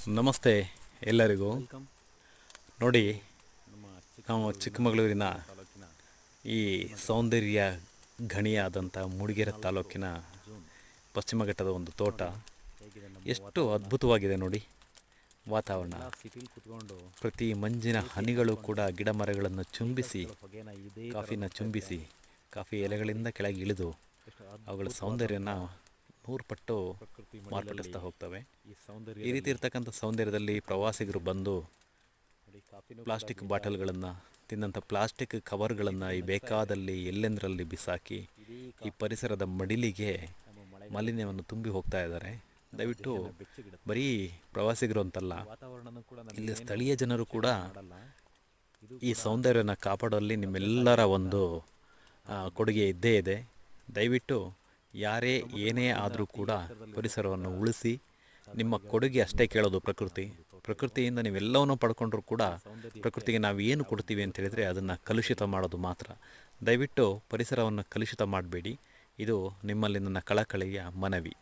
ನಮಸ್ತೆ ಎಲ್ಲರಿಗೂ. ವೆಲ್ಕಮ್. ನೋಡಿ, ನಮ್ಮ ನಾವು ಚಿಕ್ಕಮಗಳೂರಿನ ಈ ಸೌಂದರ್ಯ ಗಣಿಯಾದಂಥ ಮೂಡಿಗೆರೆ ತಾಲೂಕಿನ ಜೂನ್ ಪಶ್ಚಿಮ ಘಟ್ಟದ ಒಂದು ತೋಟ ಹೇಗಿದೆ ನಮ್ಮ ಎಷ್ಟು ಅದ್ಭುತವಾಗಿದೆ ನೋಡಿ. ವಾತಾವರಣ, ಸಿಟಿಲಿ ಕುತ್ಕೊಂಡು ಪ್ರತಿ ಮಂಜಿನ ಹನಿಗಳು ಕೂಡ ಗಿಡ ಮರಗಳನ್ನು ಚುಂಬಿಸಿ, ಹೊಗೆನ ಇದೇ ಕಾಫಿನ ಚುಂಬಿಸಿ, ಕಾಫಿ ಎಲೆಗಳಿಂದ ಕೆಳಗೆ ಇಳಿದು ಎಷ್ಟು ಅವುಗಳ ಸೌಂದರ್ಯನ 100 ಪಟ್ಟು ಪ್ರಕೃತಿ ಮಾರ್ಪಡಿಸ್ತಾ ಹೋಗ್ತವೆ. ಈ ಸೌಂದರ್ಯ ಈ ರೀತಿ ಇರ್ತಕ್ಕಂಥ ಸೌಂದರ್ಯದಲ್ಲಿ ಪ್ರವಾಸಿಗರು ಬಂದು ನೋಡಿ, ಕಾಫಿನೂ ಪ್ಲಾಸ್ಟಿಕ್ ಬಾಟಲ್ಗಳನ್ನು, ತಿನ್ನಂಥ ಪ್ಲಾಸ್ಟಿಕ್ ಕವರ್ಗಳನ್ನು ಈ ಬೇಕಾದಲ್ಲಿ ಎಲ್ಲೆಂದರಲ್ಲಿ ಬಿಸಾಕಿ ಈ ಪರಿಸರದ ಮಡಿಲಿಗೆ ನಮ್ಮ ಮಳೆ ಮಾಲಿನ್ಯವನ್ನು ತುಂಬಿ ಹೋಗ್ತಾ ಇದ್ದಾರೆ. ದಯವಿಟ್ಟು ಬೆಚ್ಚಗಿಡುತ್ತೆ. ಬರೀ ಪ್ರವಾಸಿಗರು ಅಂತಲ್ಲ, ವಾತಾವರಣನೂ ಕೂಡ ಇಲ್ಲಿ ಸ್ಥಳೀಯ ಜನರು ಕೂಡ ಮಾಡಲ್ಲ. ಇದು ಈ ಸೌಂದರ್ಯನ ಕಾಪಾಡುವಲ್ಲಿ ನಿಮ್ಮೆಲ್ಲರ ಒಂದು ಕೊಡುಗೆ ಇದ್ದೇ ಇದೆ. ದಯವಿಟ್ಟು ಯಾರೇ ಏನೇ ಆದರೂ ಕೂಡ ಪರಿಸರವನ್ನು ಉಳಿಸಿ. ನಿಮ್ಮ ಕೊಡುಗೆ ಅಷ್ಟೇ ಕೇಳೋದು ಪ್ರಕೃತಿಯಿಂದ ನೀವೆಲ್ಲವನ್ನೂ ಪಡ್ಕೊಂಡ್ರೂ ಕೂಡ ಪ್ರಕೃತಿಗೆ ನಾವು ಏನು ಕೊಡ್ತೀವಿ ಅಂತ ಹೇಳಿದರೆ ಅದನ್ನು ಕಲುಷಿತ ಮಾಡೋದು ಮಾತ್ರ. ದಯವಿಟ್ಟು ಪರಿಸರವನ್ನು ಕಲುಷಿತ ಮಾಡಬೇಡಿ. ಇದು ನಿಮ್ಮಲ್ಲಿ ನನ್ನ ಕಳಕಳಿಯ ಮನವಿ.